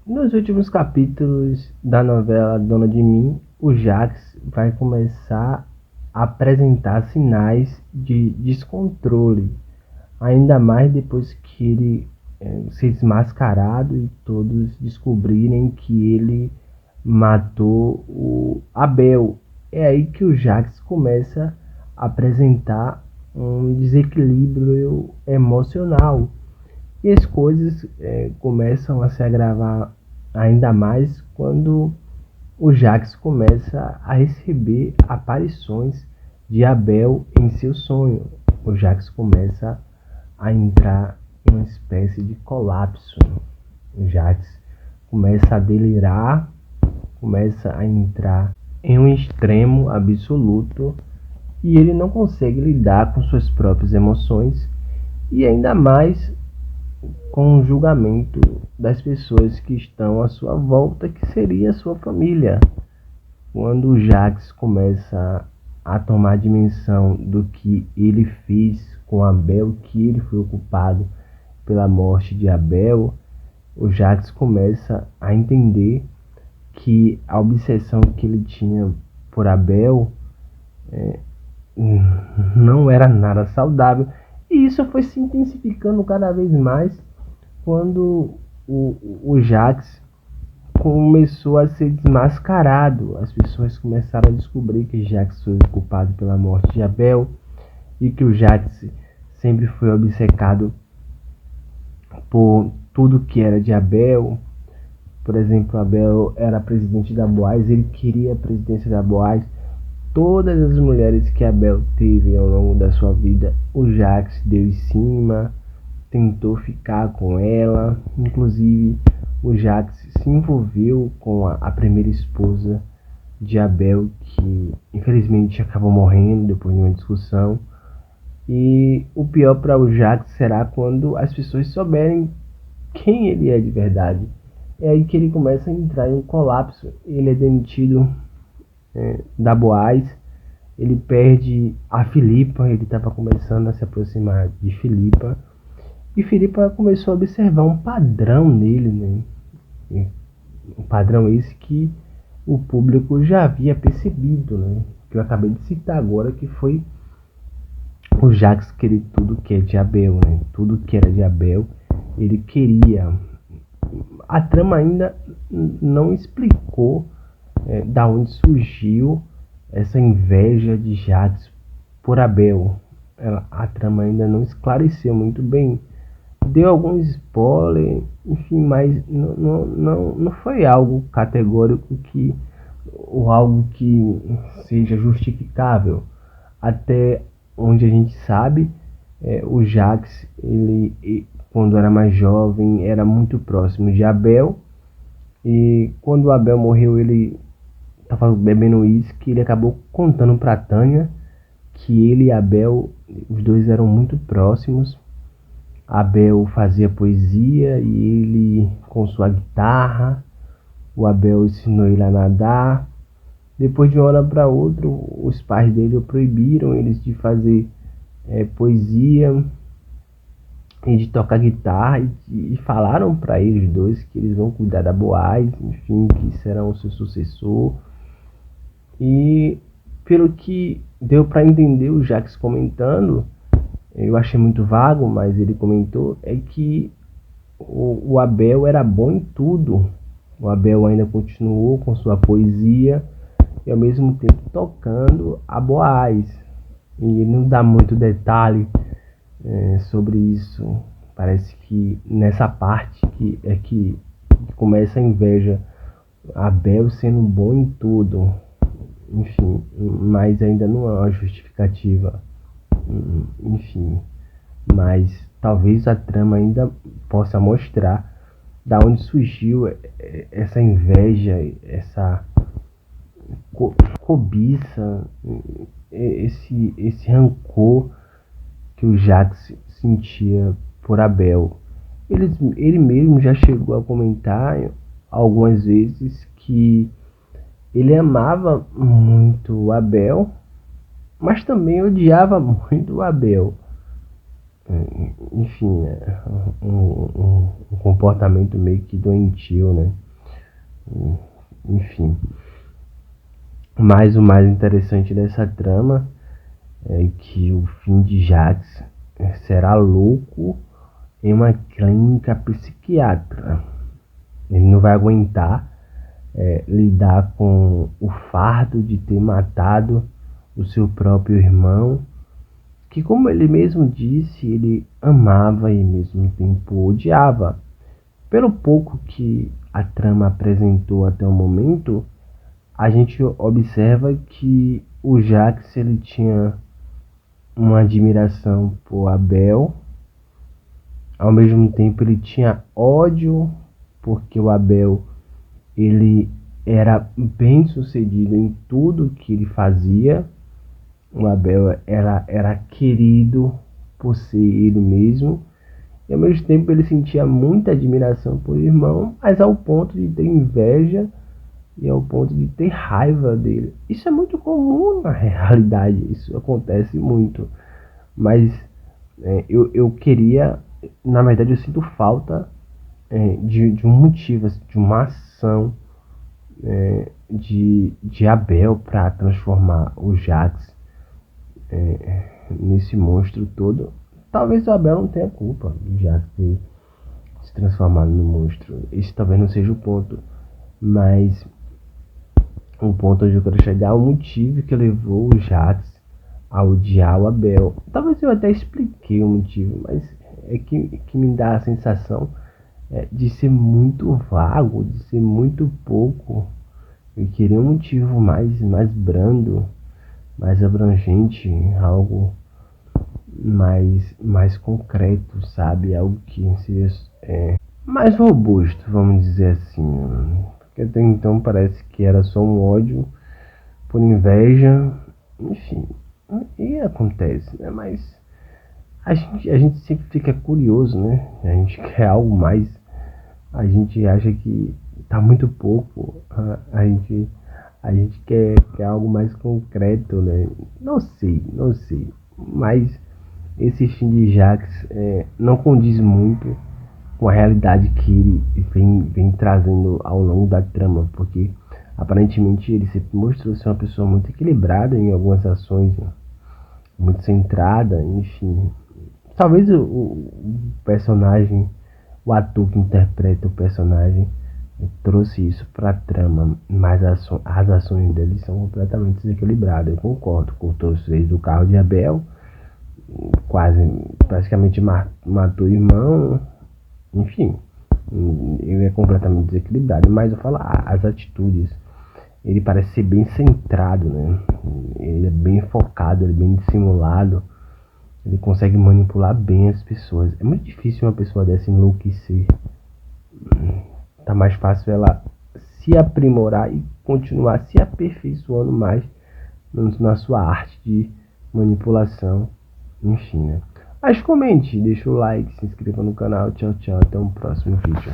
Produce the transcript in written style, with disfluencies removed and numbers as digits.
Nos últimos capítulos da novela Dona de Mim, o Jax vai começar a apresentar sinais de descontrole, ainda mais depois que ele ser desmascarado e todos descobrirem que ele matou o Abel. É aí que o Jax começa a apresentar um desequilíbrio emocional. E as coisas começam a se agravar ainda mais quando o Jax começa a receber aparições de Abel em seu sonho. O Jax começa a entrar em uma espécie de colapso. O Jax começa a delirar, começa a entrar em um extremo absoluto e ele não consegue lidar com suas próprias emoções e ainda mais com o julgamento das pessoas que estão à sua volta, que seria a sua família. Quando o Jax começa a tomar dimensão do que ele fez com Abel, que ele foi o culpado pela morte de Abel, o Jax começa a entender que a obsessão que ele tinha por Abel não era nada saudável. E isso foi se intensificando cada vez mais quando o Jax começou a ser desmascarado. As pessoas começaram a descobrir que Jax foi o culpado pela morte de Abel e que o Jax sempre foi obcecado por tudo que era de Abel. Por exemplo, Abel era presidente da Boaz, ele queria a presidência da Boaz. Todas as mulheres que Abel teve ao longo da sua vida, o Jax deu em cima, tentou ficar com ela. Inclusive, o Jax se envolveu com a primeira esposa de Abel, que infelizmente acabou morrendo depois de uma discussão. E o pior para o Jax será quando as pessoas souberem quem ele é de verdade. É aí que ele começa a entrar em um colapso. Ele é demitido da Boaz, ele perde a Filipa, ele estava começando a se aproximar de Filipa, e Filipa começou a observar um padrão nele, né? Um padrão esse que o público já havia percebido, né? Que eu acabei de citar agora, que foi o Jax querer tudo que é de Abel, né? Tudo que era de Abel, ele queria. A trama ainda não explicou da onde surgiu essa inveja de Jax por Abel. A trama ainda não esclareceu muito bem. Deu alguns spoilers, enfim, mas não foi algo categórico que ou algo que seja justificável. Até onde a gente sabe, o Jax, ele quando era mais jovem, era muito próximo de Abel. E quando o Abel morreu, ele estava bebendo uísque. Ele acabou contando para Tânia que ele e Abel, os dois eram muito próximos. Abel fazia poesia e ele com sua guitarra. O Abel ensinou ele a nadar. Depois de uma hora para outra, os pais dele proibiram eles de fazer poesia e de tocar guitarra e falaram para eles dois que eles vão cuidar da Boaz, enfim, que serão o seu sucessor. E pelo que deu para entender o Jax comentando, eu achei muito vago, mas ele comentou, é que o Abel era bom em tudo. O Abel ainda continuou com sua poesia e ao mesmo tempo tocando a Boaz. E ele não dá muito detalhe sobre isso. Parece que nessa parte que começa a inveja. Abel sendo bom em tudo. Enfim, mas ainda não é uma justificativa. Enfim, mas talvez a trama ainda possa mostrar da onde surgiu essa inveja, essa cobiça, esse rancor que o Jax sentia por Abel. Ele mesmo já chegou a comentar algumas vezes que ele amava muito o Abel, mas também odiava muito o Abel. enfim, né, um comportamento meio que doentio, né? Enfim. Mas o mais interessante dessa trama é que o fim de Jax será louco em uma clínica psiquiátrica. Ele não vai aguentar lidar com o fardo de ter matado o seu próprio irmão, que, como ele mesmo disse, ele amava e ao mesmo tempo odiava. Pelo pouco que a trama apresentou até o momento, a gente observa que o Jax ele tinha uma admiração por Abel, ao mesmo tempo ele tinha ódio porque o Abel ele era bem sucedido em tudo que ele fazia. O Abel era querido por ser ele mesmo, e ao mesmo tempo ele sentia muita admiração por irmão, mas ao ponto de ter inveja e ao ponto de ter raiva dele. Isso é muito comum na realidade, isso acontece muito. Mas eu queria, na verdade eu sinto falta de um motivo, assim, de uma ação de Abel para transformar o Jax nesse monstro todo. Talvez o Abel não tenha culpa de Jax ter se transformado no monstro. Esse talvez não seja o ponto. Mas o ponto onde eu quero chegar é o motivo que levou o Jax a odiar o Abel. Talvez eu até expliquei o motivo, mas é que me dá a sensação de ser muito vago, de ser muito pouco. Eu queria um motivo mais brando, mais abrangente, algo mais concreto, sabe? Algo que seja mais robusto, vamos dizer assim. Porque até então parece que era só um ódio por inveja, enfim. E acontece, né? Mas a gente sempre fica curioso, né? A gente quer algo mais. A gente acha que tá muito pouco. A gente quer algo mais concreto, né? Não sei. Mas esse fim de Jax não condiz muito com a realidade que ele vem trazendo ao longo da trama, porque aparentemente ele sempre mostrou ser uma pessoa muito equilibrada em algumas ações, né? Muito centrada, enfim. Talvez o personagem, o ator que interpreta o personagem, trouxe isso pra trama, mas as ações dele são completamente desequilibradas. Eu concordo, cortou os freios do carro de Abel, quase praticamente matou o irmão, enfim, ele é completamente desequilibrado. Mas eu falo, as atitudes, ele parece ser bem centrado, né? Ele é bem focado, ele é bem dissimulado, ele consegue manipular bem as pessoas. É muito difícil uma pessoa dessa enlouquecer. Tá mais fácil ela se aprimorar e continuar se aperfeiçoando mais na sua arte de manipulação, enfim, né? Mas comente, deixa o like, se inscreva no canal. Tchau, tchau, até um próximo vídeo.